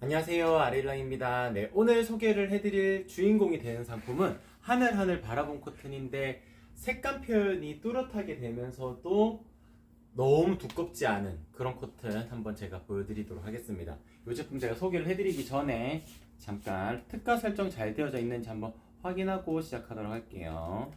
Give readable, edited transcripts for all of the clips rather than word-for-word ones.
안녕하세요, 아레일랑입니다. 네, 오늘 소개를 해드릴 주인공이 되는 상품은 하늘하늘 바라본 코튼인데 색감 표현이 뚜렷하게 되면서도 너무 두껍지 않은 그런 코튼 한번 제가 보여드리도록 하겠습니다. 이 제품 제가 소개를 해드리기 전에 잠깐 특가 설정 잘 되어져 있는지 한번 확인하고 시작하도록 할게요.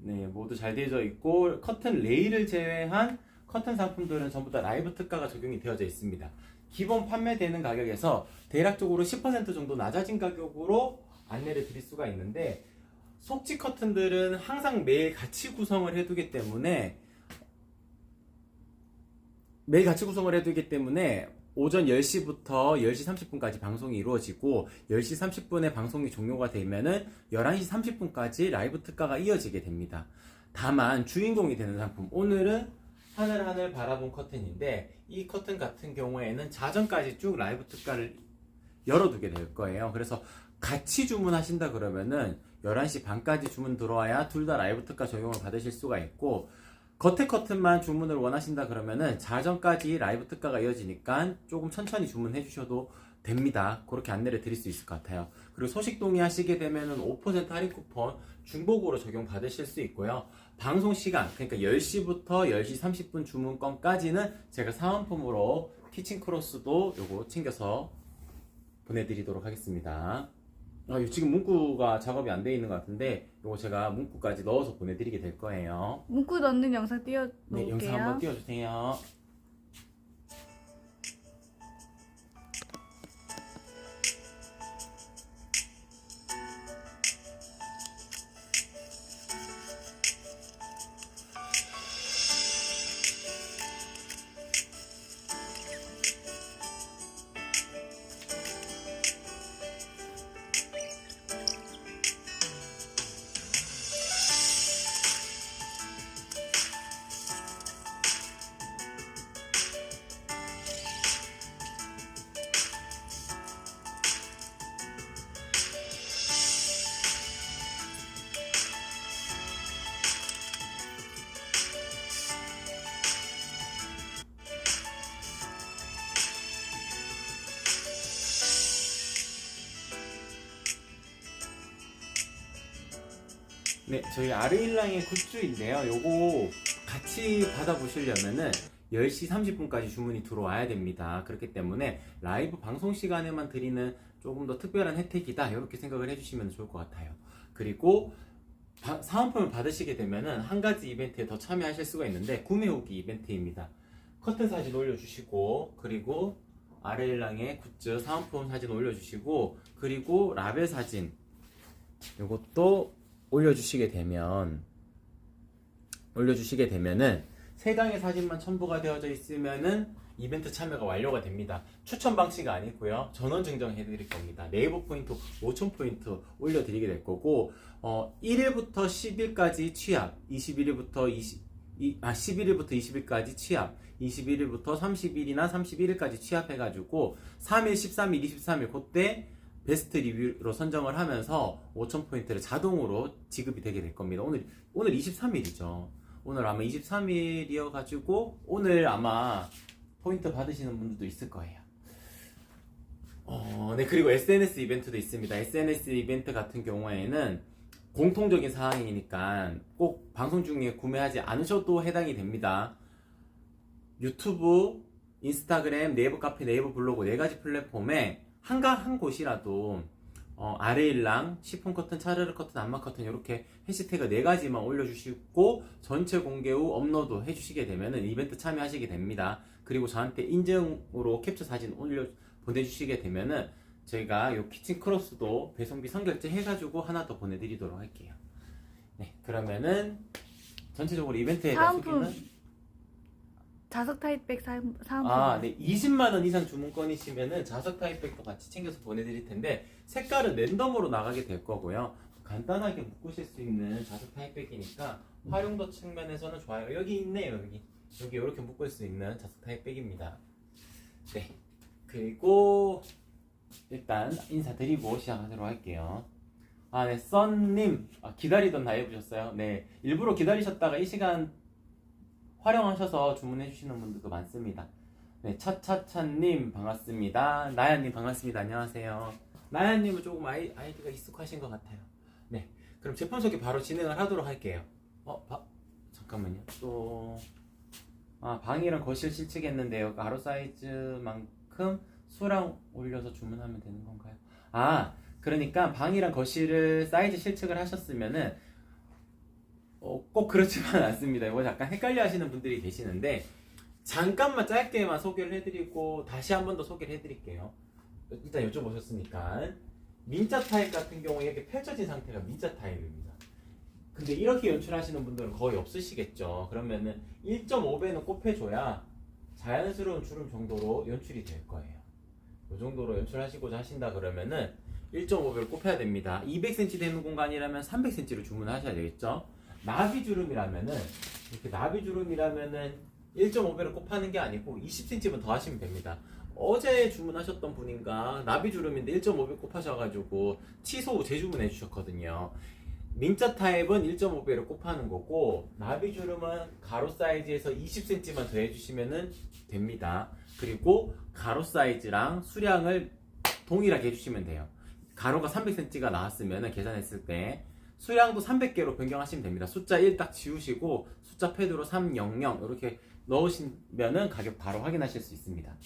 네, 모두 잘 되어져 있고 커튼 레일을 제외한 커튼 상품들은 전부 다 라이브 특가가 적용이 되어져 있습니다. 기본 판매되는 가격에서 대략적으로 10% 정도 낮아진 가격으로 안내를 드릴 수가 있는데 속지 커튼들은 항상 매일 같이 구성을 해두기 때문에 오전 10시부터 10시 30분까지 방송이 이루어지고 10시 30분에 방송이 종료가 되면은 11시 30분까지 라이브 특가가 이어지게 됩니다. 다만 주인공이 되는 상품, 오늘은 하늘하늘 바라본 커튼인데 이 커튼 같은 경우에는 자정까지 쭉 라이브 특가를 열어두게 될 거예요. 그래서 같이 주문하신다 그러면은 11시 반까지 주문 들어와야 둘 다 라이브 특가 적용을 받으실 수가 있고, 겉에 커튼만 주문을 원하신다 그러면은 자정까지 라이브 특가가 이어지니까 조금 천천히 주문해 주셔도 됩니다. 그렇게 안내를 드릴 수 있을 것 같아요. 그리고 소식 동의하시게 되면은 5% 할인 쿠폰 중복으로 적용 받으실 수 있고요. 방송 시간, 그러니까 10시부터 10시 30분 주문권까지는 제가 사은품으로 키친 크로스도 요거 챙겨서 보내드리도록 하겠습니다. 지금 문구가 작업이 안 돼 있는 것 같은데 이거 제가 문구까지 넣어서 보내드리게 될 거예요. 문구 넣는 영상 띄워 네, 영상 놓을게요. 한번 띄워주세요. 네, 저희 아르일랑의 굿즈인데요. 요거 같이 받아보시려면은 10시 30분까지 주문이 들어와야 됩니다. 그렇기 때문에 라이브 방송 시간에만 드리는 조금 더 특별한 혜택이다, 이렇게 생각을 해주시면 좋을 것 같아요. 그리고 사은품을 받으시게 되면은 한 가지 이벤트에 더 참여하실 수가 있는데 구매 후기 이벤트입니다. 커튼 사진 올려주시고, 그리고 아르일랑의 굿즈 사은품 사진 올려주시고, 그리고 라벨 사진 요것도 올려주시게 되면은 세 장의 사진만 첨부가 되어져 있으면은 이벤트 참여가 완료가 됩니다. 추천 방식이 아니고요, 전원 증정해 드릴 겁니다. 네이버 포인트 5,000포인트 올려드리게 될 거고, 1일부터 10일까지 취합, 11일부터 20일까지 취합, 21일부터 30일이나 31일까지 취합해가지고 3일, 13일, 23일 그때 베스트 리뷰로 선정을 하면서 5,000포인트를 자동으로 지급이 되게 될 겁니다. 오늘 23일이죠. 오늘 아마 23일이어가지고 오늘 아마 포인트 받으시는 분들도 있을 거예요. 네, 그리고 SNS 이벤트도 있습니다. SNS 이벤트 같은 경우에는 공통적인 사항이니까 꼭 방송 중에 구매하지 않으셔도 해당이 됩니다. 유튜브, 인스타그램, 네이버 카페, 네이버 블로그 4가지 플랫폼에 한 곳이라도 아레일랑, 시폰 커튼, 차르르 커튼, 안마 커튼 이렇게 해시태그 4가지만 올려주시고 전체 공개 후 업로드 해주시게 되면 이벤트 참여하시게 됩니다. 그리고 저한테 인증으로 캡처 사진 보내주시게 되면은 저희가 요 키친 크로스도 배송비 선결제 해가지고 하나 더 보내드리도록 할게요. 네, 그러면은 전체적으로 이벤트에 대한 사은품 소개는 자석 타입백 사은품. 네, 20만원 이상 주문권이시면은 자석 타입백도 같이 챙겨서 보내드릴 텐데 색깔은 랜덤으로 나가게 될 거고요. 간단하게 묶으실 수 있는 자석 타입백이니까 활용도 측면에서는 좋아요. 여기 있네요. 여기 이렇게 묶을 수 있는 자석 타입백입니다. 네, 그리고 일단 인사드리고 시작하도록 할게요. 네, 썬님 기다리던 다 해보셨어요? 네, 일부러 기다리셨다가 이 시간 활용하셔서 주문해 주시는 분들도 많습니다. 네, 차차차님 반갑습니다. 나야님 반갑습니다. 안녕하세요. 나야님은 조금 아이디가 익숙하신 것 같아요. 네, 그럼 제품 소개 바로 진행을 하도록 할게요. 잠깐만요. 방이랑 거실 실측했는데요. 가로 사이즈만큼 수량 올려서 주문하면 되는 건가요? 그러니까 방이랑 거실을 사이즈 실측을 하셨으면은 꼭 그렇지만 않습니다. 이거 약간 헷갈려 하시는 분들이 계시는데 잠깐만 짧게만 소개를 해드리고 다시 한 번 더 소개를 해드릴게요. 일단 여쭤보셨으니까 민자 타입 같은 경우에 이렇게 펼쳐진 상태가 민자 타입입니다. 근데 이렇게 연출하시는 분들은 거의 없으시겠죠. 그러면은 1.5배는 꼽혀줘야 자연스러운 주름 정도로 연출이 될 거예요. 이 정도로 연출하시고자 하신다 그러면은 1.5배를 꼽혀야 됩니다. 200cm 되는 공간이라면 300cm로 주문하셔야 되겠죠. 나비주름이라면은 이렇게 나비주름이라면은 1.5배를 꼽하는 게 아니고 20cm만 더 하시면 됩니다. 어제 주문하셨던 분인가 나비주름인데 1.5배 꼽하셔가지고 취소 재주문해 주셨거든요. 민자 타입은 1.5배를 꼽하는 거고 나비주름은 가로 사이즈에서 20cm만 더 해주시면 됩니다. 그리고 가로 사이즈랑 수량을 동일하게 해주시면 돼요. 가로가 300cm가 나왔으면 계산했을 때 수량도 300개로 변경하시면 됩니다. 숫자 1 딱 지우시고 숫자 패드로 300 이렇게 넣으시면 가격 바로 확인하실 수 있습니다.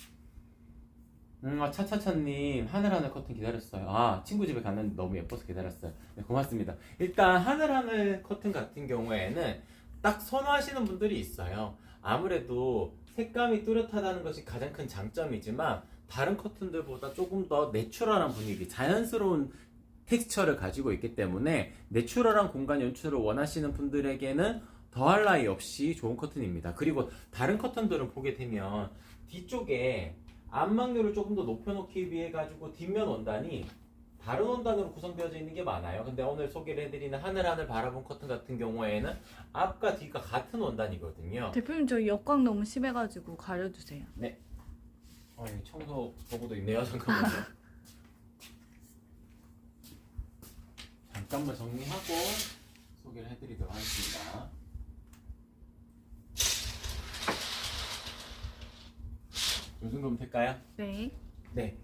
차차차님 하늘하늘 커튼 기다렸어요. 친구 집에 갔는데 너무 예뻐서 기다렸어요. 네, 고맙습니다. 일단 하늘하늘 커튼 같은 경우에는 딱 선호하시는 분들이 있어요. 아무래도 색감이 뚜렷하다는 것이 가장 큰 장점이지만 다른 커튼들보다 조금 더 내추럴한 분위기, 자연스러운 텍스처를 가지고 있기 때문에 내추럴한 공간 연출을 원하시는 분들에게는 더할 나위 없이 좋은 커튼입니다. 그리고 다른 커튼들은 보게 되면 뒤쪽에 안막률을 조금 더 높여놓기 위해 가지고 뒷면 원단이 다른 원단으로 구성되어져 있는 게 많아요. 근데 오늘 소개를 해드리는 하늘하늘 바라본 커튼 같은 경우에는 앞과 뒤가 같은 원단이거든요. 대표님 저 역광 너무 심해가지고 가려주세요. 네. 여기 청소 도구도 있네요. 잠깐만요. 잠깐만 정리하고 소개를 해드리도록 하겠습니다. 이 정도면 될까요? 네. 네.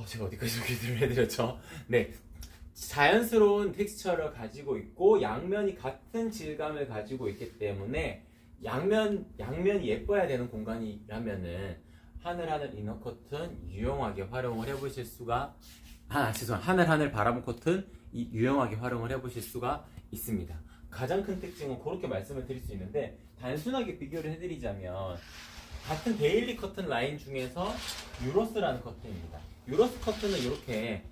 제가 어디까지 소개를 해드렸죠? 네. 자연스러운 텍스처를 가지고 있고 양면이 같은 질감을 가지고 있기 때문에 양면이 예뻐야 되는 공간이라면은 하늘하늘 이너 커튼 유용하게 활용을 해보실 수가 하늘하늘 바라본 커튼 유용하게 활용을 해보실 수가 있습니다. 가장 큰 특징은 그렇게 말씀을 드릴 수 있는데 단순하게 비교를 해드리자면 같은 데일리 커튼 라인 중에서 유로스라는 커튼입니다. 유로스 커튼은 이렇게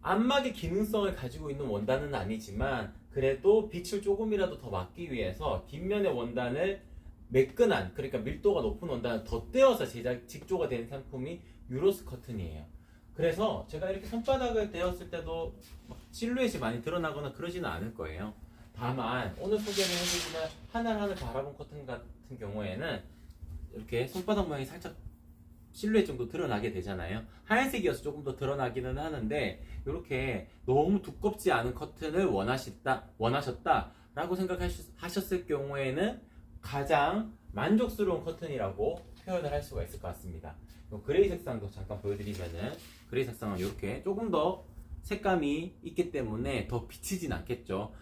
안막의 기능성을 가지고 있는 원단은 아니지만 그래도 빛을 조금이라도 더 막기 위해서 뒷면의 원단을 매끈한, 그러니까 밀도가 높은 원단을 덧대어서 직조가 된 상품이 유로스 커튼이에요. 그래서 제가 이렇게 손바닥을 대었을 때도 실루엣이 많이 드러나거나 그러지는 않을 거예요. 다만 오늘 소개를 해드리는 하늘하늘 바라본 커튼 같은 경우에는 이렇게 손바닥 모양이 살짝 실루엣 정도 드러나게 되잖아요. 하얀색이어서 조금 더 드러나기는 하는데 이렇게 너무 두껍지 않은 커튼을 원하셨다라고 생각하셨을 경우에는 가장 만족스러운 커튼이라고 표현을 할 수가 있을 것 같습니다. 그레이 색상도 잠깐 보여드리면은 그레이 색상은 이렇게 조금 더 색감이 있기 때문에 더 비치진 않겠죠.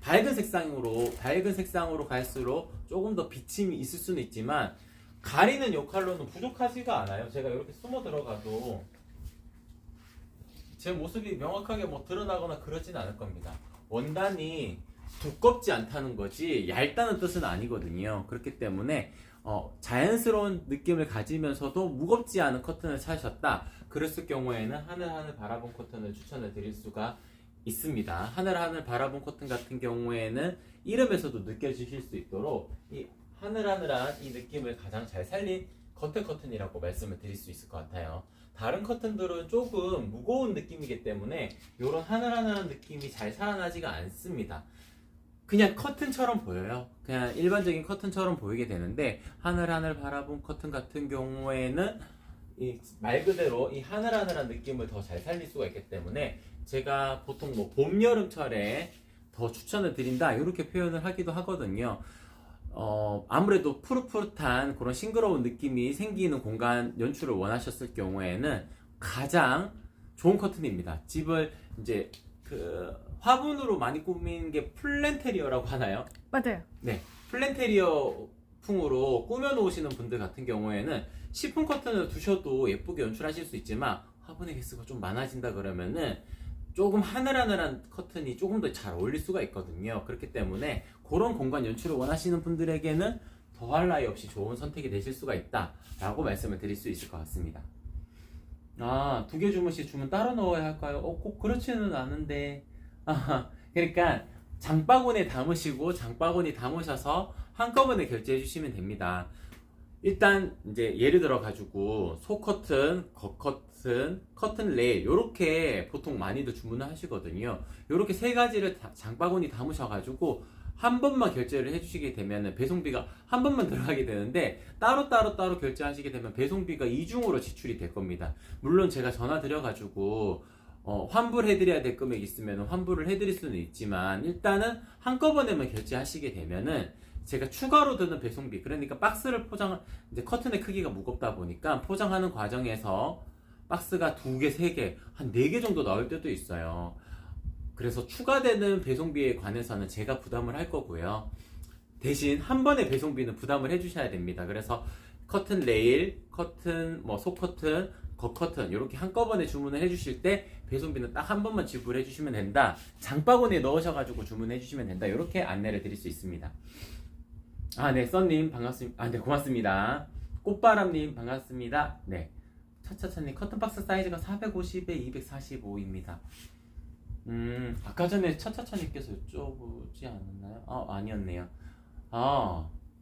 밝은 색상으로 갈수록 조금 더 비침이 있을 수는 있지만 가리는 역할로는 부족하지가 않아요. 제가 이렇게 숨어 들어가도 제 모습이 명확하게 드러나거나 그러진 않을 겁니다. 원단이 두껍지 않다는 거지 얇다는 뜻은 아니거든요. 그렇기 때문에 자연스러운 느낌을 가지면서도 무겁지 않은 커튼을 찾으셨다. 그랬을 경우에는 하늘하늘 바라본 커튼을 추천을 드릴 수가 있습니다. 하늘하늘 바라본 커튼 같은 경우에는 이름에서도 느껴지실 수 있도록 이 하늘하늘한 이 느낌을 가장 잘 살린 겉에 커튼이라고 말씀을 드릴 수 있을 것 같아요. 다른 커튼들은 조금 무거운 느낌이기 때문에 이런 하늘하늘한 느낌이 잘 살아나지가 않습니다. 그냥 커튼처럼 보여요. 그냥 일반적인 커튼처럼 보이게 되는데 하늘하늘 바라본 커튼 같은 경우에는 말 그대로 이 하늘하늘한 느낌을 더 잘 살릴 수가 있기 때문에 제가 보통 봄, 여름철에 더 추천을 드린다 이렇게 표현을 하기도 하거든요. 아무래도 푸릇푸릇한 그런 싱그러운 느낌이 생기는 공간 연출을 원하셨을 경우에는 가장 좋은 커튼입니다. 집을 이제 그 화분으로 많이 꾸민 게 플랜테리어라고 하나요? 맞아요. 네, 플랜테리어 풍으로 꾸며 놓으시는 분들 같은 경우에는 시폰 커튼을 두셔도 예쁘게 연출하실 수 있지만 화분의 개수가 좀 많아진다 그러면은 조금 하늘하늘한 커튼이 조금 더 잘 어울릴 수가 있거든요. 그렇기 때문에 그런 공간 연출을 원하시는 분들에게는 더할 나위 없이 좋은 선택이 되실 수가 있다라고 말씀을 드릴 수 있을 것 같습니다. 아, 2개 주무시 주문 따로 넣어야 할까요? 꼭 그렇지는 않은데. 그러니까 장바구니에 담으시고 장바구니 담으셔서 한꺼번에 결제해 주시면 됩니다. 일단 이제 예를 들어 가지고 소 커튼, 겉 커튼, 커튼 레일 요렇게 보통 많이들 주문을 하시거든요. 요렇게 세 가지를 장바구니 담으셔 가지고 한 번만 결제를 해주시게 되면 배송비가 한 번만 들어가게 되는데 따로 결제하시게 되면 배송비가 이중으로 지출이 될 겁니다. 물론 제가 전화 드려가지고 환불해드려야 될 금액이 있으면 환불을 해드릴 수는 있지만 일단은 한꺼번에만 결제하시게 되면은 제가 추가로 드는 배송비, 그러니까 박스를 이제 커튼의 크기가 무겁다 보니까 포장하는 과정에서 박스가 2개, 3개, 한 4개 정도 나올 때도 있어요. 그래서 추가되는 배송비에 관해서는 제가 부담을 할 거고요. 대신 한 번에 배송비는 부담을 해주셔야 됩니다. 그래서 커튼 레일, 커튼, 소 커튼, 겉 커튼 이렇게 한꺼번에 주문을 해주실 때 배송비는 딱 한 번만 지불해 주시면 된다. 장바구니에 넣으셔가지고 주문해 주시면 된다. 이렇게 안내를 드릴 수 있습니다. 아, 네, 썬님 반갑습니다. 아, 네, 고맙습니다. 꽃바람님 반갑습니다. 네, 차차차님 커튼박스 사이즈가 450에 245입니다. 아까 전에 차차차님께서 여쭤보지 않았나요? 아니었네요.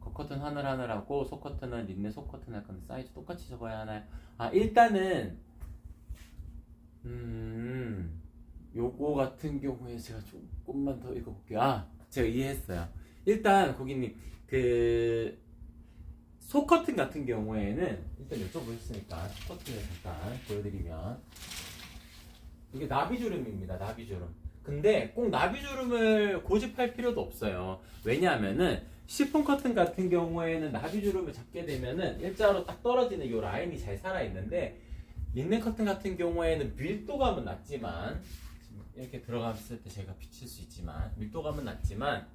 겉커튼 하늘하늘하고 속커튼은 린넨 속커튼 할 건데 사이즈 똑같이 적어야 하나요? 일단은 요거 같은 경우에 제가 조금만 더 읽어볼게요. 제가 이해했어요. 일단 고객님 그 속커튼 같은 경우에는 일단 여쭤보셨으니까 속커튼을 잠깐 보여드리면 이게 나비주름입니다. 나비주름. 근데 꼭 나비주름을 고집할 필요도 없어요. 왜냐하면은 시폰 커튼 같은 경우에는 나비주름을 잡게 되면은 일자로 딱 떨어지는 이 라인이 잘 살아있는데 린넨 커튼 같은 경우에는 밀도감은 낮지만 이렇게 들어갔을 때 제가 비칠 수 있지만 밀도감은 낮지만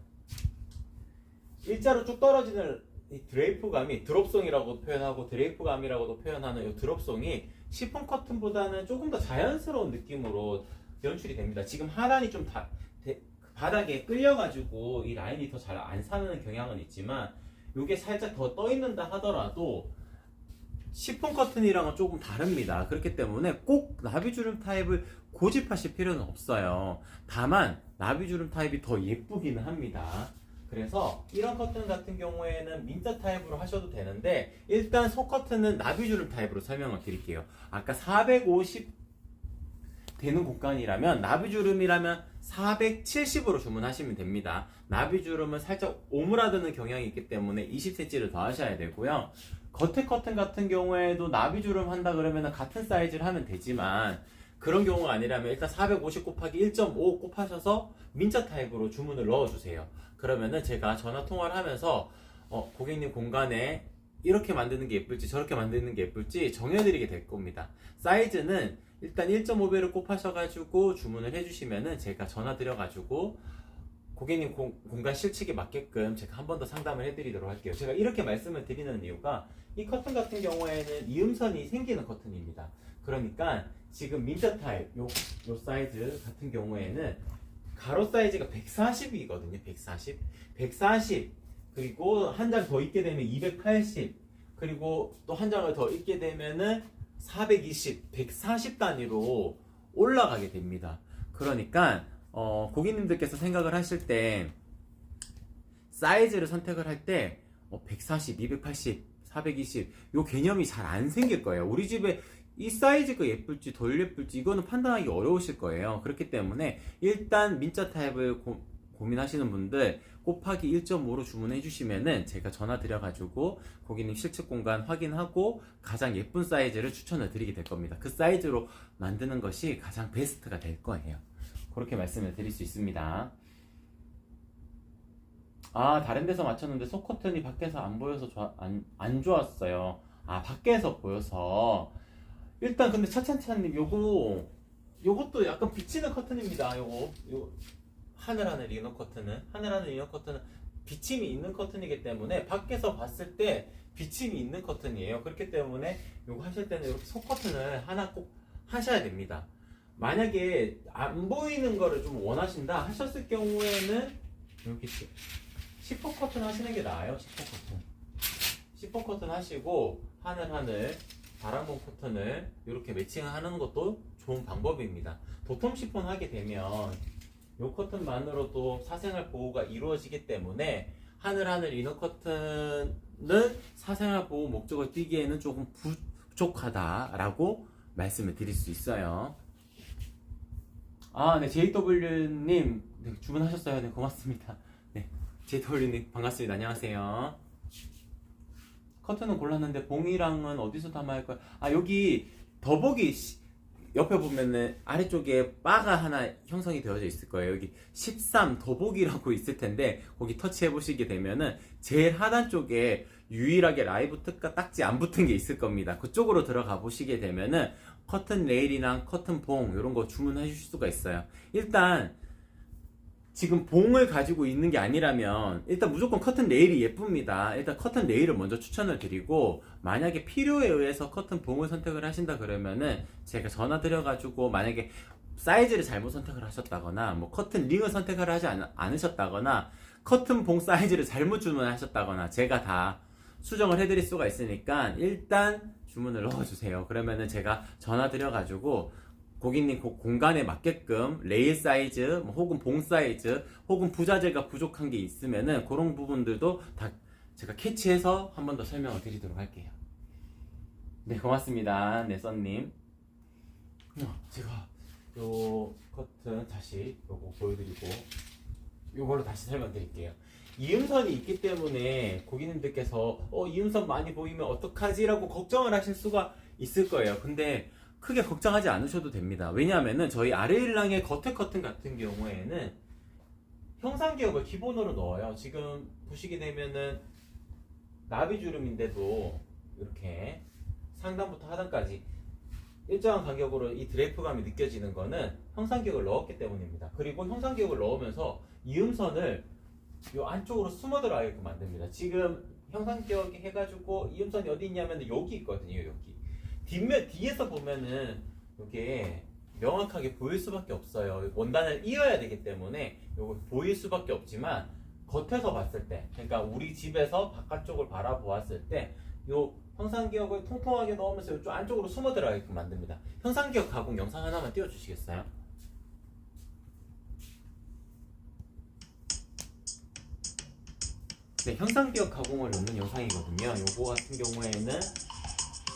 일자로 쭉 떨어지는 이 드레이프감이 드롭송이라고 표현하고 드레이프감이라고도 표현하는 이 드롭송이 시폰 커튼보다는 조금 더 자연스러운 느낌으로 연출이 됩니다. 지금 하단이 좀 바닥에 끌려가지고 이 라인이 더 잘 안 사는 경향은 있지만 이게 살짝 더 떠 있는다 하더라도 시폰 커튼이랑은 조금 다릅니다. 그렇기 때문에 꼭 나비주름 타입을 고집하실 필요는 없어요. 다만 나비주름 타입이 더 예쁘기는 합니다. 그래서 이런 커튼 같은 경우에는 민자 타입으로 하셔도 되는데 일단 속 커튼은 나비주름 타입으로 설명을 드릴게요. 아까 450 되는 공간이라면 나비주름이라면 470으로 주문하시면 됩니다. 나비주름은 살짝 오므라드는 경향이 있기 때문에 20cm를 더 하셔야 되고요. 겉에 커튼 같은 경우에도 나비주름 한다 그러면 같은 사이즈를 하면 되지만 그런 경우가 아니라면 일단 450 곱하기 1.5 곱하셔서 민자 타입으로 주문을 넣어주세요. 그러면은 제가 전화 통화를 하면서 고객님 공간에 이렇게 만드는 게 예쁠지 저렇게 만드는 게 예쁠지 정해드리게 될 겁니다. 사이즈는 일단 1.5배를 곱하셔가지고 주문을 해주시면은 제가 전화 드려가지고 고객님 공간 실측에 맞게끔 제가 한 번 더 상담을 해드리도록 할게요. 제가 이렇게 말씀을 드리는 이유가 이 커튼 같은 경우에는 이음선이 생기는 커튼입니다. 그러니까 지금 민자 타입 요 사이즈 같은 경우에는 가로 사이즈가 140이거든요. 140 그리고 한 장 더 있게 되면 280 그리고 또 한 장을 더 있게 되면은 420, 140 단위로 올라가게 됩니다. 그러니까 고객님들께서 생각을 하실 때 사이즈를 선택을 할 때 140, 280, 420 요 개념이 잘 안 생길 거예요. 우리 집에 이 사이즈가 예쁠지 덜 예쁠지 이거는 판단하기 어려우실 거예요. 그렇기 때문에 일단 민자 타입을 고민하시는 분들 곱하기 1.5로 주문해 주시면은 제가 전화 드려가지고 고객님 실측 공간 확인하고 가장 예쁜 사이즈를 추천을 드리게 될 겁니다. 그 사이즈로 만드는 것이 가장 베스트가 될 거예요. 그렇게 말씀을 드릴 수 있습니다. 아, 다른 데서 맞췄는데 속 커튼이 밖에서 안 보여서 안 좋았어요. 아, 밖에서 보여서. 일단 근데 차찬차님 요것도 약간 비치는 커튼입니다. 요거 하늘하늘 이너 커튼은 하늘하늘 이너 커튼은 비침이 있는 커튼이기 때문에 밖에서 봤을 때 비침이 있는 커튼이에요. 그렇기 때문에 요거 하실 때는 이렇게 속 커튼을 하나 꼭 하셔야 됩니다. 만약에 안 보이는 거를 좀 원하신다 하셨을 경우에는 여기 10호 커튼 하시는 게 나아요. 10호 커튼. 10호 커튼 하시고 하늘 바람봉 커튼을 이렇게 매칭하는 것도 좋은 방법입니다. 도톰 시폰 하게 되면 이 커튼만으로도 사생활 보호가 이루어지기 때문에 하늘 이너 커튼은 사생활 보호 목적을 띠기에는 조금 부족하다라고 말씀을 드릴 수 있어요. 아, 네, JW님 네, 주문하셨어요. 네, 고맙습니다. 네, JW님 반갑습니다. 안녕하세요. 커튼은 골랐는데 봉이랑은 어디서 담아야 할까요? 아, 여기 더보기 옆에 보면은 아래쪽에 바가 하나 형성이 되어져 있을 거예요. 여기 13 더보기라고 있을 텐데 거기 터치해 보시게 되면은 제일 하단 쪽에 유일하게 라이브 특가 딱지 안 붙은 게 있을 겁니다. 그쪽으로 들어가 보시게 되면은 커튼 레일이랑 커튼 봉 이런 거 주문하실 수가 있어요. 일단 지금 봉을 가지고 있는 게 아니라면 일단 무조건 커튼 레일이 예쁩니다. 일단 커튼 레일을 먼저 추천을 드리고 만약에 필요에 의해서 커튼 봉을 선택을 하신다 그러면은 제가 전화 드려가지고 만약에 사이즈를 잘못 선택을 하셨다거나 뭐 커튼 링을 선택을 하지 않으셨다거나 커튼 봉 사이즈를 잘못 주문하셨다거나 제가 다 수정을 해드릴 수가 있으니까 일단 주문을 넣어주세요. 그러면은 제가 전화 드려가지고 고객님 공간에 맞게끔 레일 사이즈 혹은 봉 사이즈 혹은 부자재가 부족한 게 있으면은 그런 부분들도 다 제가 캐치해서 한 번 더 설명을 드리도록 할게요. 네, 고맙습니다. 네, 썬님. 제가 요 커튼 다시 요거 보여드리고 요걸로 다시 설명드릴게요. 이음선이 있기 때문에 고객님들께서 이음선 많이 보이면 어떡하지? 라고 걱정을 하실 수가 있을 거예요. 근데 크게 걱정하지 않으셔도 됩니다. 왜냐하면은 저희 아래일랑의 겉에 커튼 같은 경우에는 형상기역을 기본으로 넣어요. 지금 보시게 되면은 나비주름인데도 이렇게 상단부터 하단까지 일정한 간격으로 이 드레이프감이 느껴지는 거는 형상기역을 넣었기 때문입니다. 그리고 형상기역을 넣으면서 이음선을 이 안쪽으로 숨어 들어가게끔 만듭니다. 지금 형상기역 해가지고 이음선이 어디 있냐면 여기 있거든요. 여기 뒤에서 보면은 이게 명확하게 보일 수밖에 없어요. 원단을 이어야 되기 때문에 이거 보일 수밖에 없지만 겉에서 봤을 때, 그러니까 우리 집에서 바깥쪽을 바라보았을 때 이 형상기역을 통통하게 넣으면서 이쪽 안쪽으로 숨어 들어가게끔 만듭니다. 형상기역 가공 영상 하나만 띄워주시겠어요? 네, 형상기역 가공을 넣는 영상이거든요. 요거 같은 경우에는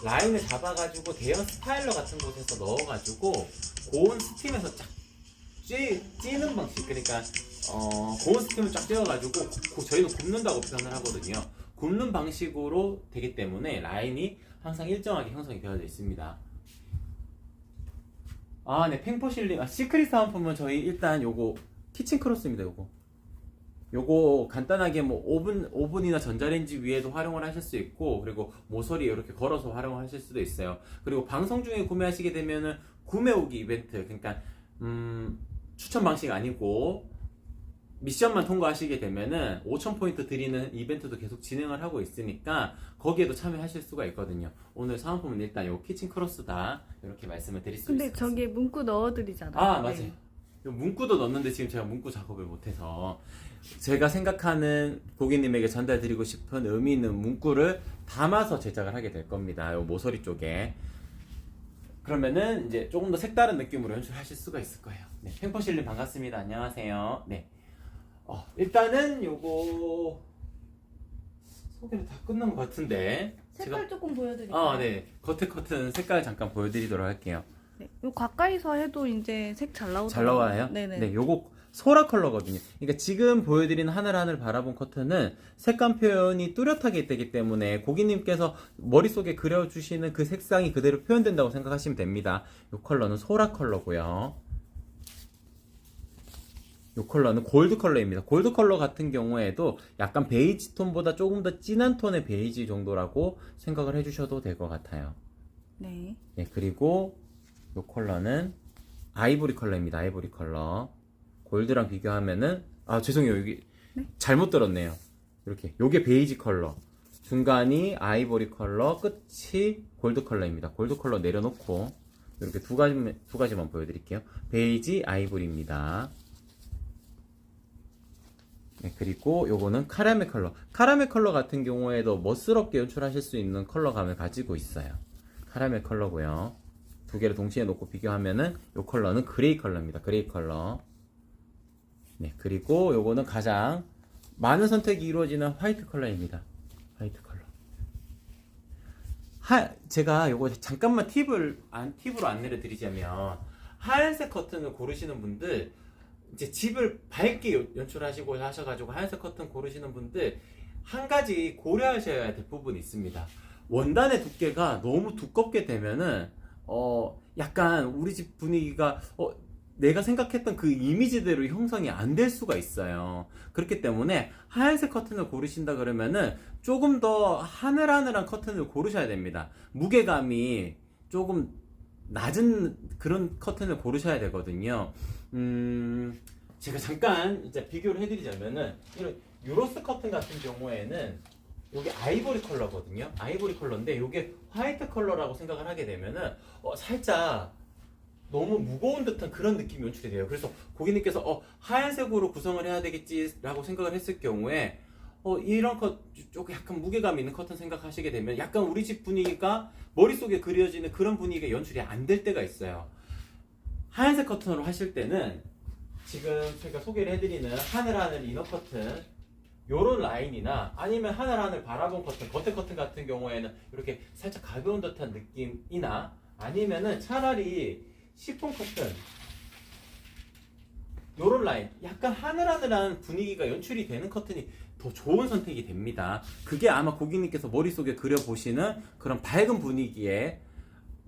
라인을 잡아가지고 대형 스타일러 같은 곳에서 넣어가지고 고온 스팀에서 쫙 찌는 방식, 그러니까 고온 스팀을 쫙 찌어가지고 저희는 굽는다고 표현을 하거든요. 굽는 방식으로 되기 때문에 라인이 항상 일정하게 형성이 되어져 있습니다. 아, 네, 팽포실링, 시크릿 사은품은 저희 일단 요거 키친 크로스입니다. 요거 간단하게 뭐 오븐이나 전자레인지 위에도 활용을 하실 수 있고, 그리고 모서리에 이렇게 걸어서 활용하실 수도 있어요. 그리고 방송 중에 구매하시게 되면은 구매 오기 이벤트, 그러니까 추천 방식 아니고 미션만 통과하시게 되면은 5,000포인트 드리는 이벤트도 계속 진행을 하고 있으니까 거기에도 참여하실 수가 있거든요. 오늘 사은품은 일단 요 키친 크로스다 이렇게 말씀을 드릴 수 있습니다. 근데 저기에 문구 넣어드리잖아요. 아, 맞아요. 요 문구도 넣었는데 지금 제가 문구 작업을 못해서 제가 생각하는 고객님에게 전달드리고 싶은 의미 있는 문구를 담아서 제작을 하게 될 겁니다. 요 모서리 쪽에. 그러면은 이제 조금 더 색다른 느낌으로 연출하실 수가 있을 거예요. 네, 팽퍼실님 반갑습니다. 안녕하세요. 네. 일단은 요거 소개를 다 끝난 것 같은데 색깔 조금 보여드릴까요? 네. 겉에 커튼 색깔 잠깐 보여드리도록 할게요. 네. 요 가까이서 해도 이제 색 잘 나오더라고요. 잘 나와요? 네네. 네, 요거 소라 컬러거든요. 그러니까 지금 보여드린 하늘 바라본 커튼은 색감 표현이 뚜렷하게 되기 때문에 고객님께서 머릿속에 그려주시는 그 색상이 그대로 표현된다고 생각하시면 됩니다. 요 컬러는 소라 컬러고요. 이 컬러는 골드 컬러입니다. 골드 컬러 같은 경우에도 약간 베이지 톤보다 조금 더 진한 톤의 베이지 정도라고 생각을 해주셔도 될 것 같아요. 네. 네, 그리고 이 컬러는 아이보리 컬러입니다. 아이보리 컬러. 골드랑 비교하면은, 아, 죄송해요. 여기 네? 잘못 들었네요. 이렇게. 요게 베이지 컬러. 중간이 아이보리 컬러, 끝이 골드 컬러입니다. 골드 컬러 내려놓고, 이렇게 두 가지만 보여드릴게요. 베이지, 아이보리입니다. 네, 그리고 요거는 카라멜 컬러. 카라멜 컬러 같은 경우에도 멋스럽게 연출하실 수 있는 컬러감을 가지고 있어요. 카라멜 컬러고요. 두 개를 동시에 놓고 비교하면은 요 컬러는 그레이 컬러입니다. 그레이 컬러. 네, 그리고 요거는 가장 많은 선택이 이루어지는 화이트 컬러입니다. 화이트 컬러. 제가 요거 잠깐만 팁으로 안내를 드리자면, 하얀색 커튼을 고르시는 분들, 이제 집을 밝게 연출하시고 하셔가지고 하얀색 커튼 고르시는 분들, 한 가지 고려하셔야 될 부분이 있습니다. 원단의 두께가 너무 두껍게 되면은, 약간 우리 집 분위기가, 내가 생각했던 그 이미지대로 형성이 안 될 수가 있어요. 그렇기 때문에 하얀색 커튼을 고르신다 그러면은 조금 더 하늘하늘한 커튼을 고르셔야 됩니다. 무게감이 조금 낮은 그런 커튼을 고르셔야 되거든요. 제가 잠깐 이제 비교를 해드리자면은, 이런 유로스 커튼 같은 경우에는 이게 아이보리 컬러거든요. 아이보리 컬러인데 이게 화이트 컬러라고 생각을 하게 되면은 살짝 너무 무거운 듯한 그런 느낌이 연출이 돼요. 그래서 고객님께서 하얀색으로 구성을 해야 되겠지라고 생각을 했을 경우에 이런 조금 약간 무게감 있는 커튼 생각하시게 되면 약간 우리 집 분위기가 머릿속에 그려지는 그런 분위기가 연출이 안 될 때가 있어요. 하얀색 커튼으로 하실 때는 지금 제가 소개를 해드리는 하늘하늘 이너 커튼, 요런 라인이나 아니면 하늘하늘 바라본 커튼, 겉에 커튼 같은 경우에는 이렇게 살짝 가벼운 듯한 느낌이나, 아니면은 차라리 시폰 커튼, 요런 라인, 약간 하늘하늘한 분위기가 연출이 되는 커튼이 더 좋은 선택이 됩니다. 그게 아마 고객님께서 머릿속에 그려보시는 그런 밝은 분위기에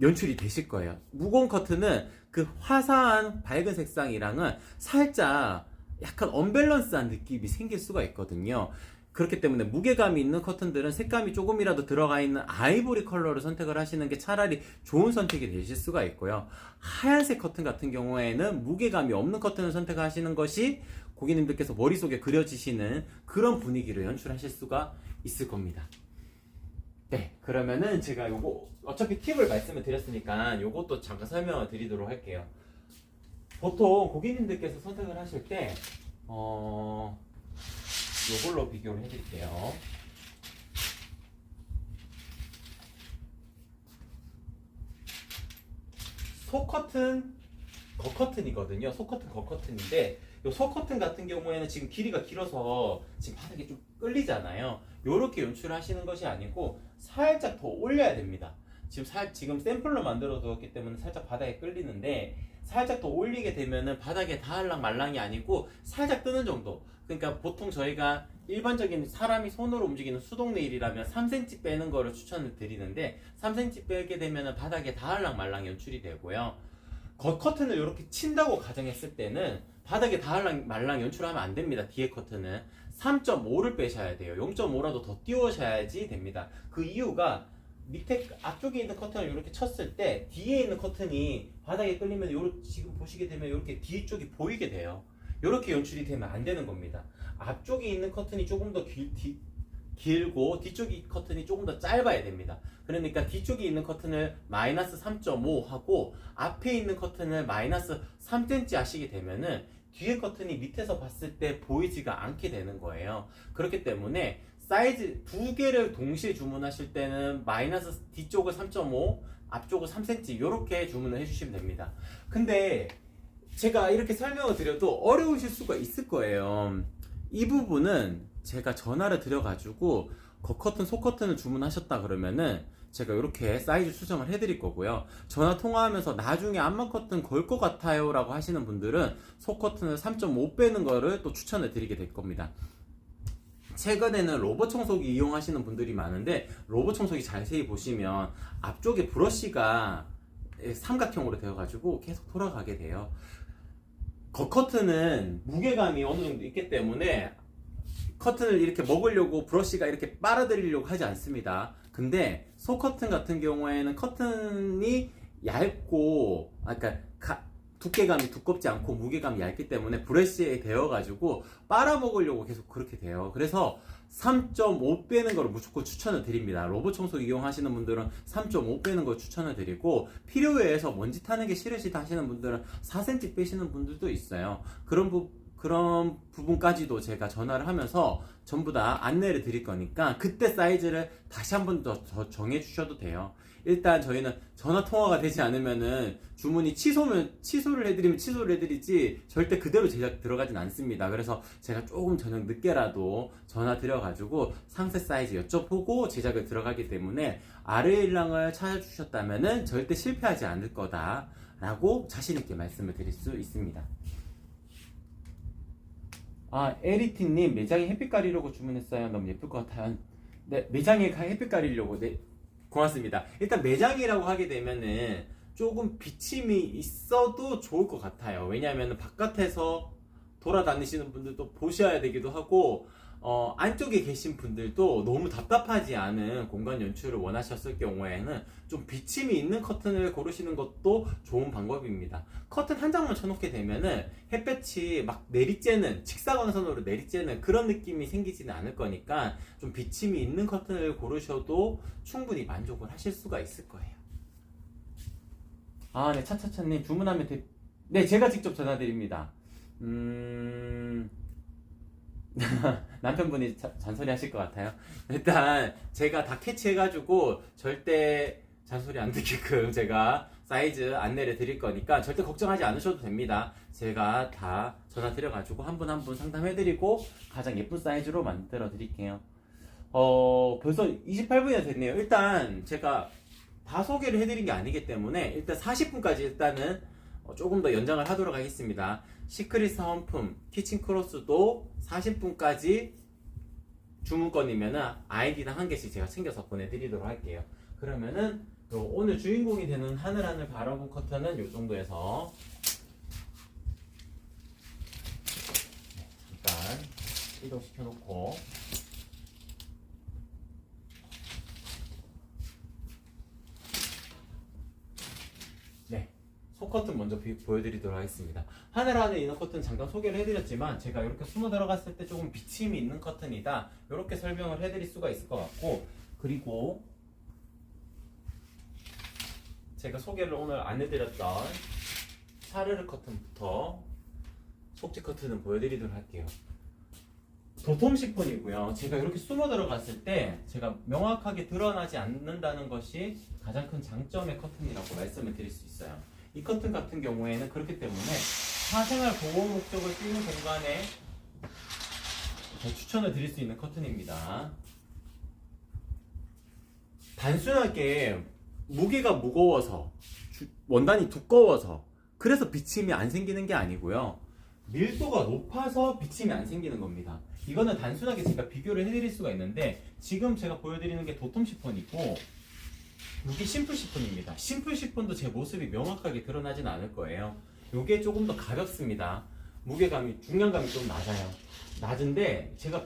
연출이 되실 거예요. 무거운 커튼은 그 화사한 밝은 색상이랑은 살짝 약간 언밸런스한 느낌이 생길 수가 있거든요. 그렇기 때문에 무게감이 있는 커튼들은 색감이 조금이라도 들어가 있는 아이보리 컬러를 선택을 하시는 게 차라리 좋은 선택이 되실 수가 있고요. 하얀색 커튼 같은 경우에는 무게감이 없는 커튼을 선택하시는 것이 고객님들께서 머릿속에 그려지시는 그런 분위기를 연출하실 수가 있을 겁니다. 네, 그러면은 제가 요거 어차피 팁을 말씀을 드렸으니까 요것도 잠깐 설명을 드리도록 할게요. 보통 고객님들께서 선택을 하실 때 요걸로 비교를 해드릴게요. 소커튼, 겉커튼이거든요. 소커튼, 겉커튼인데 요 소커튼 같은 경우에는 지금 길이가 길어서 지금 바닥에 좀 끌리잖아요. 요렇게 연출하시는 것이 아니고 살짝 더 올려야 됩니다. 지금 샘플로 만들어 두었기 때문에 살짝 바닥에 끌리는데, 살짝 더 올리게 되면은 바닥에 닿을랑 말랑이 아니고 살짝 뜨는 정도. 그러니까 보통 저희가 일반적인 사람이 손으로 움직이는 수동 네일이라면 3cm 빼는 거를 추천을 드리는데, 3cm 빼게 되면은 바닥에 닿을랑 말랑 연출이 되고요. 겉 커튼을 이렇게 친다고 가정했을 때는 바닥에 닿을랑 말랑 연출하면 안 됩니다. 뒤에 커튼은 3.5를 빼셔야 돼요. 0.5라도 더 띄우셔야지 됩니다. 그 이유가 밑에 앞쪽에 있는 커튼을 이렇게 쳤을 때 뒤에 있는 커튼이 바닥에 끌리면 요렇게 지금 보시게 되면 이렇게 뒤쪽이 보이게 돼요. 이렇게 연출이 되면 안 되는 겁니다. 앞쪽에 있는 커튼이 조금 더 길고 뒤쪽이 커튼이 조금 더 짧아야 됩니다. 그러니까 뒤쪽에 있는 커튼을 마이너스 3.5 하고 앞에 있는 커튼을 마이너스 3cm 하시게 되면은 뒤에 커튼이 밑에서 봤을 때 보이지가 않게 되는 거예요. 그렇기 때문에 사이즈 두 개를 동시에 주문하실 때는 마이너스 뒤쪽을 3.5, 앞쪽을 3cm 이렇게 주문을 해주시면 됩니다. 근데 제가 이렇게 설명을 드려도 어려우실 수가 있을 거예요. 이 부분은 제가 전화를 드려가지고 겉커튼, 속커튼을 주문하셨다 그러면은 제가 이렇게 사이즈 수정을 해드릴 거고요. 전화 통화하면서 나중에 안마 커튼 걸 것 같아요 라고 하시는 분들은 속커튼을 3.5 빼는 거를 또 추천을 드리게 될 겁니다. 최근에는 로봇 청소기 이용하시는 분들이 많은데, 로봇 청소기 자세히 보시면 앞쪽에 브러쉬가 삼각형으로 되어가지고 계속 돌아가게 돼요. 겉커튼은 무게감이 어느 정도 있기 때문에 커튼을 이렇게 먹으려고 브러쉬가 이렇게 빨아들이려고 하지 않습니다. 근데 속커튼 같은 경우에는 커튼이 얇고, 그러니까 두께감이 두껍지 않고 무게감이 얇기 때문에 브러쉬에 데워가지고 빨아먹으려고 계속 그렇게 돼요. 그래서 3.5 빼는 걸 무조건 추천을 드립니다. 로봇 청소기 이용하시는 분들은 3.5 빼는 걸 추천을 드리고, 필요에 의해서 먼지 타는 게 싫으시다 하시는 분들은 4cm 빼시는 분들도 있어요. 그런 부분까지도 제가 전화를 하면서 전부 다 안내를 드릴 거니까 그때 사이즈를 다시 한 번 더 정해 주셔도 돼요. 일단 저희는 전화 통화가 되지 않으면은 주문이 취소를 해드리지 절대 그대로 제작 들어가진 않습니다. 그래서 제가 조금 저녁 늦게라도 전화 드려가지고 상세 사이즈 여쭤보고 제작을 들어가기 때문에 아르일랑을 찾아주셨다면은 절대 실패하지 않을 거다라고 자신있게 말씀을 드릴 수 있습니다. 에리티님, 매장에 햇빛 가리려고 주문했어요. 너무 예쁠 것 같아요. 네, 매장에 햇빛 가리려고. 네, 고맙습니다. 일단 매장이라고 하게 되면은 조금 비침이 있어도 좋을 것 같아요. 왜냐하면 바깥에서 돌아다니시는 분들도 보셔야 되기도 하고, 안쪽에 계신 분들도 너무 답답하지 않은 공간 연출을 원하셨을 경우에는 좀 비침이 있는 커튼을 고르시는 것도 좋은 방법입니다. 커튼 한 장만 쳐놓게 되면은 햇볕이 막 내리쬐는, 직사광선으로 내리쬐는 그런 느낌이 생기지는 않을 거니까 좀 비침이 있는 커튼을 고르셔도 충분히 만족을 하실 수가 있을 거예요. 네, 차차차님 주문하면 네, 제가 직접 전화드립니다. 남편분이 잔소리 하실 것 같아요. 일단 제가 다 캐치해가지고 절대 잔소리 안 듣게끔 제가 사이즈 안내를 드릴 거니까 절대 걱정하지 않으셔도 됩니다. 제가 다 전화 드려가지고 한 분 한 분 상담해드리고 가장 예쁜 사이즈로 만들어 드릴게요. 벌써 28분이나 됐네요. 일단 제가 다 소개를 해드린 게 아니기 때문에 일단 40분까지 일단은 조금 더 연장을 하도록 하겠습니다. 시크릿 사은품 키친 크로스도 40분까지 주문권이면은 아이디당 한 개씩 제가 챙겨서 보내드리도록 할게요. 그러면은 오늘 주인공이 되는 하늘하늘 바라본 커튼은 이 정도에서 잠깐 이동시켜 놓고, 네, 속커튼 먼저 보여드리도록 하겠습니다. 하늘하늘 이너 커튼 잠깐 소개를 해드렸지만 제가 이렇게 숨어 들어갔을 때 조금 비침이 있는 커튼이다, 이렇게 설명을 해드릴 수가 있을 것 같고, 그리고 제가 소개를 오늘 안 해드렸던 샤르르 커튼부터 속지 커튼은 보여드리도록 할게요. 도톰 시폰이고요. 제가 이렇게 숨어 들어갔을 때 제가 명확하게 드러나지 않는다는 것이 가장 큰 장점의 커튼이라고 말씀을 드릴 수 있어요. 이 커튼 같은 경우에는 그렇기 때문에 사생활 보호 목적을 띄는 공간에 추천을 드릴 수 있는 커튼입니다. 단순하게 무게가 무거워서, 원단이 두꺼워서 그래서 비침이 안 생기는 게 아니고요. 밀도가 높아서 비침이 안 생기는 겁니다. 이거는 단순하게 제가 비교를 해드릴 수가 있는데, 지금 제가 보여드리는 게 도톰 시폰이고 이게 심플 시폰입니다. 심플 시폰도 제 모습이 명확하게 드러나진 않을 거예요. 이게 조금 더 가볍습니다. 무게감이, 중량감이 좀 낮아요. 낮은데 제가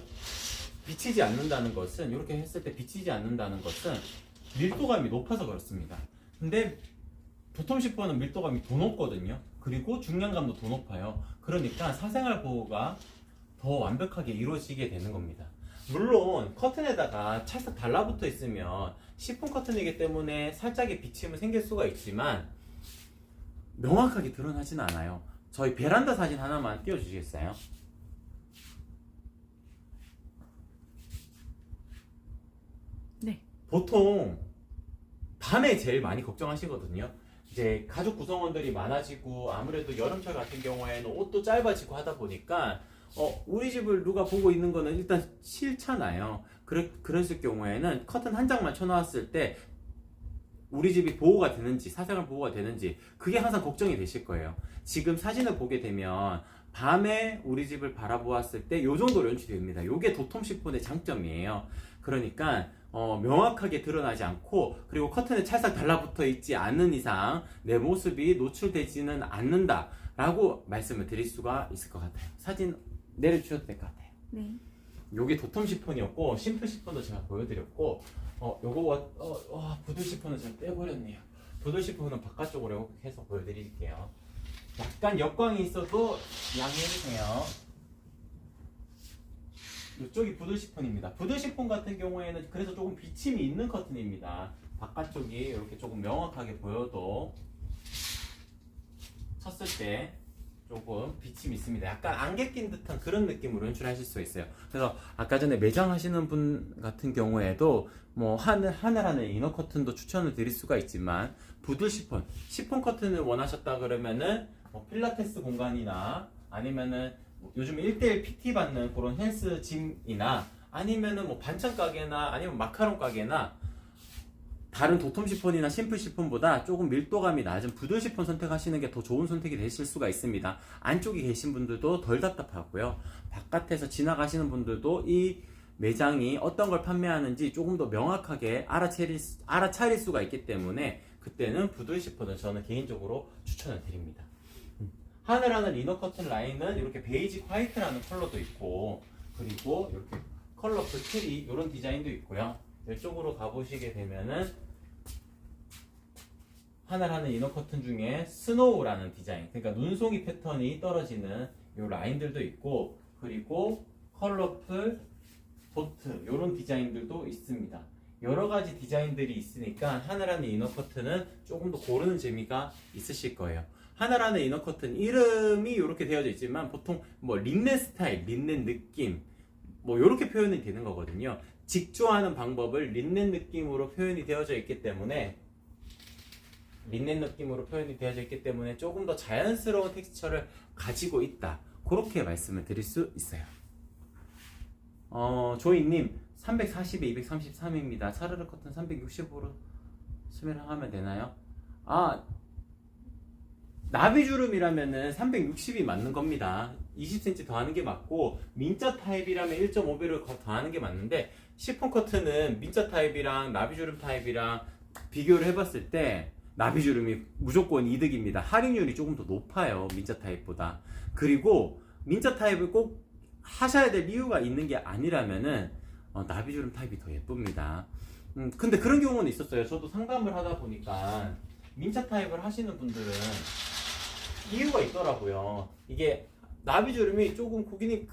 비치지 않는다는 것은, 이렇게 했을 때 비치지 않는다는 것은 밀도감이 높아서 그렇습니다. 근데 도톰 시폰은 밀도감이 더 높거든요. 그리고 중량감도 더 높아요. 그러니까 사생활 보호가 더 완벽하게 이루어지게 되는 겁니다. 물론 커튼에다가 찰싹 달라붙어 있으면 시폰 커튼이기 때문에 살짝의 비침은 생길 수가 있지만 명확하게 드러나진 않아요. 저희 베란다 사진 하나만 띄워주시겠어요? 네. 보통 밤에 제일 많이 걱정하시거든요. 이제 가족 구성원들이 많아지고 아무래도 여름철 같은 경우에는 옷도 짧아지고 하다 보니까 우리 집을 누가 보고 있는 거는 일단 싫잖아요. 그랬을 경우에는 커튼 한 장만 쳐놓았을 때 우리 집이 보호가 되는지, 사생활 보호가 되는지, 그게 항상 걱정이 되실 거예요. 지금 사진을 보게 되면 밤에 우리 집을 바라보았을 때 이 정도로 연출됩니다. 이게 도톰 시폰의 장점이에요. 그러니까 명확하게 드러나지 않고, 그리고 커튼에 찰싹 달라붙어 있지 않는 이상 내 모습이 노출되지는 않는다 라고 말씀을 드릴 수가 있을 것 같아요. 사진 내려주셔도 될 것 같아요. 네. 요게 도톰 시폰이었고 심플 시폰도 제가 보여드렸고 요거 부들 시폰은 제가 빼버렸네요. 부들 시폰은 바깥쪽으로 이렇게 해서 보여드릴게요. 약간 역광이 있어도 양해해주세요. 이쪽이 부들 시폰입니다. 부들 시폰 같은 경우에는 그래서 조금 비침이 있는 커튼입니다. 바깥쪽이 이렇게 조금 명확하게 보여도 쳤을 때 조금 비침이 있습니다. 약간 안개 낀 듯한 그런 느낌으로 연출하실 수 있어요. 그래서 아까 전에 매장 하시는 분 같은 경우에도 뭐 하늘 이너 커튼도 추천을 드릴 수가 있지만 부들 시폰 커튼을 원하셨다 그러면은 뭐 필라테스 공간이나 아니면은 요즘 1대1 PT 받는 그런 헬스 짐이나 아니면은 뭐 반찬 가게나 아니면 마카롱 가게나 다른 도톰 시폰이나 심플 시폰보다 조금 밀도감이 낮은 부들 시폰 선택하시는 게 더 좋은 선택이 되실 수가 있습니다. 안쪽에 계신 분들도 덜 답답하고요. 바깥에서 지나가시는 분들도 이 매장이 어떤 걸 판매하는지 조금 더 명확하게 알아차릴 수가 있기 때문에 그때는 부들 시폰을 저는 개인적으로 추천을 드립니다. 하늘 이너 커튼 라인은 이렇게 베이직 화이트라는 컬러도 있고 그리고 이렇게 컬러풀 트리 이런 디자인도 있고요. 이쪽으로 가보시게 되면은 하늘 이너 커튼 중에 스노우라는 디자인, 그러니까 눈송이 패턴이 떨어지는 이 라인들도 있고 그리고 컬러풀 도트 이런 디자인들도 있습니다. 여러 가지 디자인들이 있으니까 하늘 이너 커튼은 조금 더 고르는 재미가 있으실 거예요. 하늘 이너 커튼 이름이 이렇게 되어져 있지만 보통 뭐 린넨 스타일, 린넨 느낌 뭐 이렇게 표현이 되는 거거든요. 직조하는 방법을 린넨 느낌으로 표현이 되어져 있기 때문에 조금 더 자연스러운 텍스처를 가지고 있다. 그렇게 말씀을 드릴 수 있어요. 조이님 340에 233입니다. 차르르 커튼 360으로 수매를 하면 되나요? 나비주름이라면은 360이 맞는 겁니다. 20cm 더하는 게 맞고 민자 타입이라면 1.5배를 더하는 게 맞는데 시폰 커튼은 민자 타입이랑 나비주름 타입이랑 비교를 해봤을 때 나비주름이 무조건 이득입니다. 할인율이 조금 더 높아요. 민자 타입보다. 그리고 민자 타입을 꼭 하셔야 될 이유가 있는 게 아니라면은 나비주름 타입이 더 예쁩니다. 근데 그런 경우는 있었어요. 저도 상담을 하다 보니까 민자 타입을 하시는 분들은 이유가 있더라고요. 이게 나비주름이 조금 고객님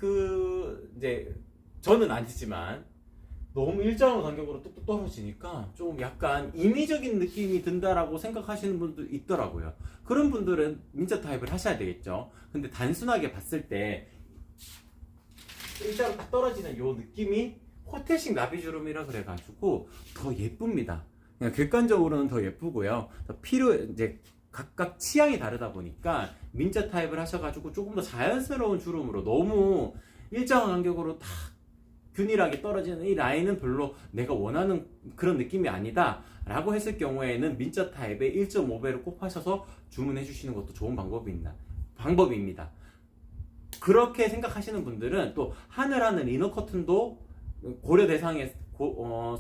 이제 저는 아니지만 너무 일정한 간격으로 뚝뚝 떨어지니까 좀 약간 인위적인 느낌이 든다라고 생각하시는 분도 있더라고요. 그런 분들은 민자 타입을 하셔야 되겠죠. 근데 단순하게 봤을 때 일자로 딱 떨어지는 이 느낌이 호텔식 나비주름이라 그래가지고 더 예쁩니다. 그냥 객관적으로는 더 예쁘고요. 이제 각각 취향이 다르다 보니까 민자 타입을 하셔가지고 조금 더 자연스러운 주름으로 너무 일정한 간격으로 딱 균일하게 떨어지는 이 라인은 별로 내가 원하는 그런 느낌이 아니다 라고 했을 경우에는 민자 타입의 1.5배를 꼭 하셔서 주문해 주시는 것도 좋은 방법입니다. 그렇게 생각하시는 분들은 또 하늘 이너 커튼도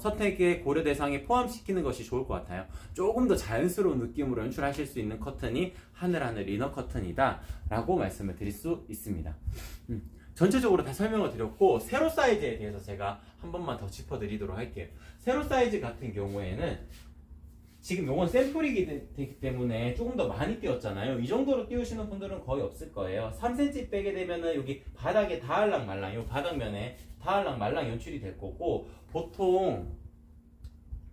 선택의 고려 대상에 포함시키는 것이 좋을 것 같아요. 조금 더 자연스러운 느낌으로 연출하실 수 있는 커튼이 하늘 이너 커튼이다 라고 말씀을 드릴 수 있습니다. 전체적으로 다 설명을 드렸고 세로 사이즈에 대해서 제가 한 번만 더 짚어드리도록 할게요. 세로 사이즈 같은 경우에는 지금 요건 샘플이기 때문에 조금 더 많이 띄웠잖아요. 이 정도로 띄우시는 분들은 거의 없을 거예요. 3cm 빼게 되면은 여기 바닥에 닿을랑 말랑, 요 바닥면에 닿을랑 말랑 연출이 될 거고, 보통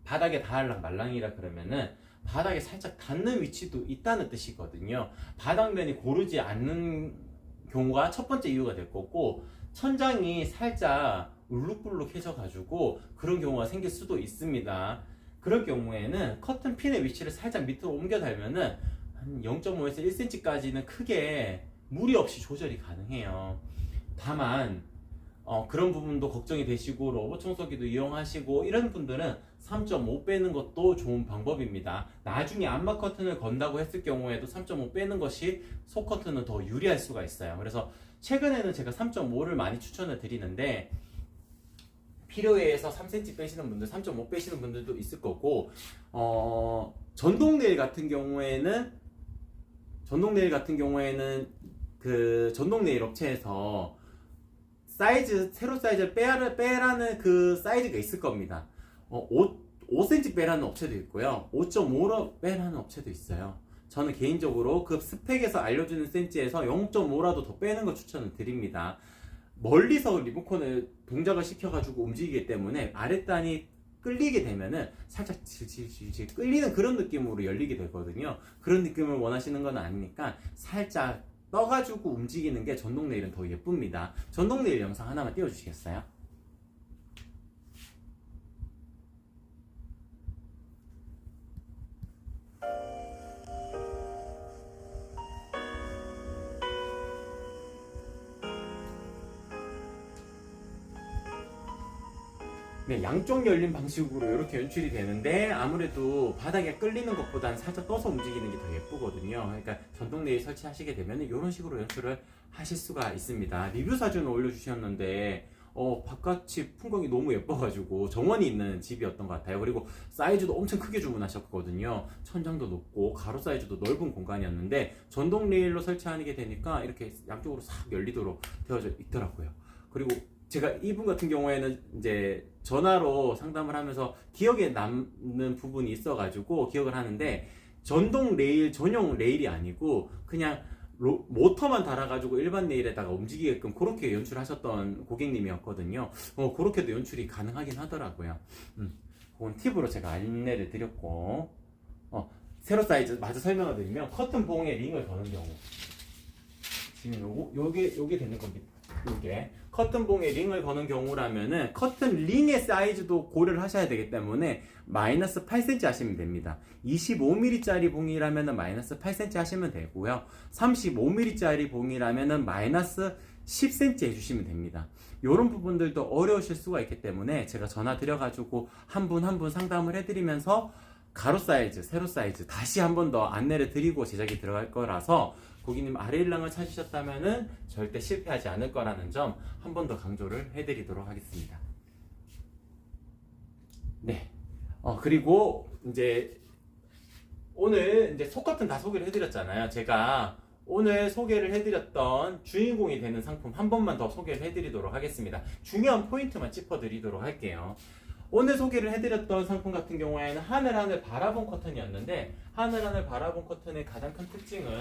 바닥에 닿을랑 말랑이라 그러면은 바닥에 살짝 닿는 위치도 있다는 뜻이거든요. 바닥면이 고르지 않는 경우가 첫 번째 이유가 될 거고, 천장이 살짝 울룩불룩해져 가지고 그런 경우가 생길 수도 있습니다. 그럴 경우에는 커튼 핀의 위치를 살짝 밑으로 옮겨 달면은 한 0.5에서 1cm까지는 크게 무리 없이 조절이 가능해요. 다만 그런 부분도 걱정이 되시고 로봇 청소기도 이용하시고 이런 분들은 3.5 빼는 것도 좋은 방법입니다. 나중에 암막 커튼을 건다고 했을 경우에도 3.5 빼는 것이 속 커튼은 더 유리할 수가 있어요. 그래서 최근에는 제가 3.5를 많이 추천을 드리는데, 필요에 의해서 3cm 빼시는 분들, 3.5 빼시는 분들도 있을 거고, 전동 네일 같은 경우에는 전동 네일 같은 경우에는 그 전동 네일 업체에서 사이즈, 세로 사이즈를 빼라는 그 사이즈가 있을 겁니다. 5cm 빼라는 업체도 있고요. 5.5로 빼라는 업체도 있어요. 저는 개인적으로 그 스펙에서 알려주는 센치에서 0.5라도 더 빼는 거 추천을 드립니다. 멀리서 리모컨을 동작을 시켜가지고 움직이기 때문에 아랫단이 끌리게 되면은 살짝 질질질질 끌리는 그런 느낌으로 열리게 되거든요. 그런 느낌을 원하시는 건 아니니까 살짝 떠가지고 움직이는 게 전동 네일은 더 예쁩니다. 전동 네일 영상 하나만 띄워주시겠어요? 네, 양쪽 열린 방식으로 이렇게 연출이 되는데 아무래도 바닥에 끌리는 것보다는 살짝 떠서 움직이는 게 더 예쁘거든요. 그러니까 전동 네일 설치하시게 되면 이런 식으로 연출을 하실 수가 있습니다. 리뷰 사진을 올려주셨는데 바깥이 풍광이 너무 예뻐가지고 정원이 있는 집이었던 것 같아요. 그리고 사이즈도 엄청 크게 주문하셨거든요. 천장도 높고 가로 사이즈도 넓은 공간이었는데 전동 네일로 설치하게 되니까 이렇게 양쪽으로 싹 열리도록 되어져 있더라고요. 그리고 제가 이분 같은 경우에는 이제 전화로 상담을 하면서 기억에 남는 부분이 있어가지고 기억을 하는데, 전동 레일 전용 레일이 아니고 그냥 모터만 달아가지고 일반 레일에다가 움직이게끔 그렇게 연출하셨던 고객님이었거든요. 그렇게도 연출이 가능하긴 하더라고요. 그건 팁으로 제가 안내를 드렸고, 세로 사이즈 마저 설명을 드리면 커튼 봉에 링을 거는 경우, 지금 요게 되는 겁니다. 요게 커튼봉에 링을 거는 경우라면은 커튼 링의 사이즈도 고려를 하셔야 되기 때문에 마이너스 8cm 하시면 됩니다. 25mm짜리 봉이라면은 마이너스 8cm 하시면 되고요. 35mm짜리 봉이라면은 마이너스 10cm 해주시면 됩니다. 이런 부분들도 어려우실 수가 있기 때문에 제가 전화 드려가지고 한 분 한 분 상담을 해드리면서 가로 사이즈, 세로 사이즈 다시 한 번 더 안내를 드리고 제작이 들어갈 거라서 고객님 아래일랑을 찾으셨다면은 절대 실패하지 않을 거라는 점 한 번 더 강조를 해드리도록 하겠습니다. 네. 그리고 이제 오늘 이제 속커튼 다 소개를 해드렸잖아요. 제가 오늘 소개를 해드렸던 주인공이 되는 상품 한 번만 더 소개를 해드리도록 하겠습니다. 중요한 포인트만 짚어드리도록 할게요. 오늘 소개를 해드렸던 상품 같은 경우에는 하늘 바라본 커튼이었는데, 하늘 바라본 커튼의 가장 큰 특징은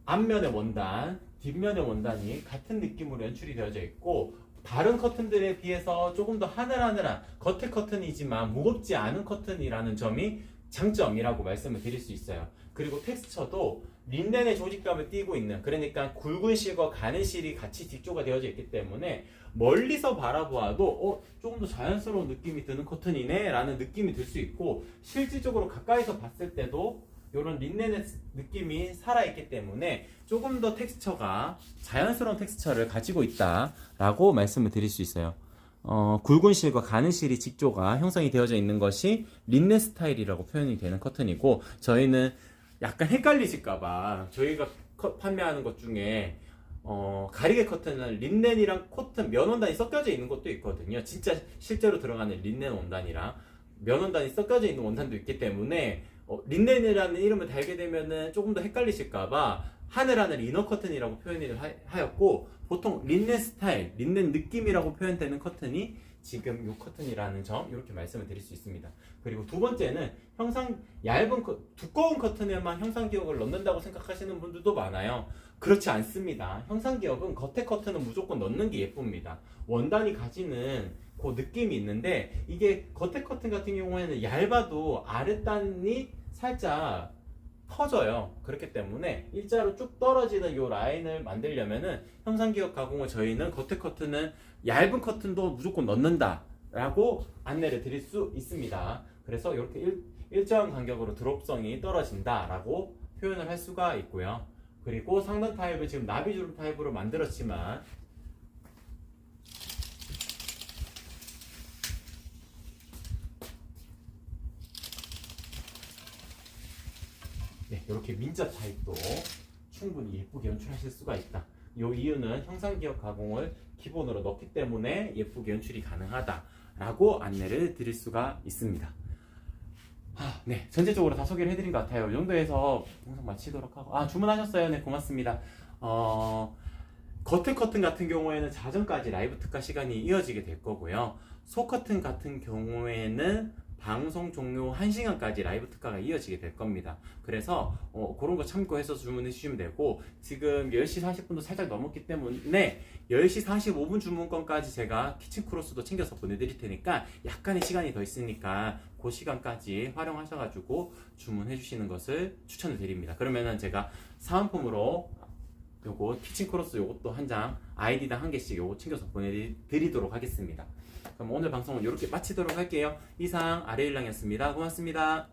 앞면의 원단, 뒷면의 원단이 같은 느낌으로 연출이 되어져 있고, 다른 커튼들에 비해서 조금 더 하늘하늘한 겉의 커튼이지만 무겁지 않은 커튼이라는 점이 장점이라고 말씀을 드릴 수 있어요. 그리고 텍스처도 린넨의 조직감을 띠고 있는, 그러니까 굵은 실과 가는 실이 같이 뒷조가 되어져 있기 때문에 멀리서 바라보아도 조금 더 자연스러운 느낌이 드는 커튼이네 라는 느낌이 들 수 있고, 실질적으로 가까이서 봤을 때도 이런 린넨의 느낌이 살아있기 때문에 조금 더 텍스처가 자연스러운 텍스처를 가지고 있다라고 말씀을 드릴 수 있어요. 굵은 실과 가는 실이 직조가 형성이 되어져 있는 것이 린넨 스타일이라고 표현이 되는 커튼이고, 저희는 약간 헷갈리실까봐 저희가 판매하는 것 중에 가리개 커튼은 린넨이랑 코튼 면 원단이 섞여져 있는 것도 있거든요. 진짜 실제로 들어가는 린넨 원단이랑 면 원단이 섞여져 있는 원단도 있기 때문에 린넨이라는 이름을 달게 되면은 조금 더 헷갈리실까봐 하늘 이너 커튼이라고 표현을 하였고, 보통 린넨 스타일, 린넨 느낌이라고 표현되는 커튼이 지금 이 커튼이라는 점, 이렇게 말씀을 드릴 수 있습니다. 그리고 두 번째는 두꺼운 커튼에만 형상기역을 넣는다고 생각하시는 분들도 많아요. 그렇지 않습니다. 형상기역은 겉에 커튼은 무조건 넣는 게 예쁩니다. 원단이 가지는 그 느낌이 있는데, 이게 겉에 커튼 같은 경우에는 얇아도 아랫단이 살짝 퍼져요. 그렇기 때문에 일자로 쭉 떨어지는 이 라인을 만들려면은 형상기역 가공을 저희는 겉에 커튼은 얇은 커튼도 무조건 넣는다 라고 안내를 드릴 수 있습니다. 그래서 이렇게 일정한 간격으로 드롭성이 떨어진다 라고 표현을 할 수가 있고요. 그리고 상단 타입은 지금 나비주름 타입으로 만들었지만, 네, 이렇게 민자 타입도 충분히 예쁘게 연출하실 수가 있다. 이 이유는 형상기역 가공을 기본으로 넣기 때문에 예쁘게 연출이 가능하다라고 안내를 드릴 수가 있습니다. 네, 전체적으로 다 소개를 해드린 것 같아요. 이 정도에서 영상 마치도록 하고, 주문하셨어요? 네, 고맙습니다. 겉은 커튼 같은 경우에는 자정까지 라이브 특가 시간이 이어지게 될 거고요. 속 커튼 같은 경우에는 방송 종료 1시간까지 라이브 특가가 이어지게 될 겁니다. 그래서 그런 거 참고해서 주문해 주시면 되고, 지금 10시 40분도 살짝 넘었기 때문에 10시 45분 주문권까지 제가 키친 크로스도 챙겨서 보내드릴 테니까 약간의 시간이 더 있으니까 그 시간까지 활용하셔가지고 주문해 주시는 것을 추천을 드립니다. 그러면은 제가 사은품으로 요거 키친 크로스 요것도 한 장, 아이디당 한 개씩 요거 챙겨서 보내드리도록 하겠습니다. 그럼 오늘 방송은 이렇게 마치도록 할게요. 이상 아래일랑이었습니다. 고맙습니다.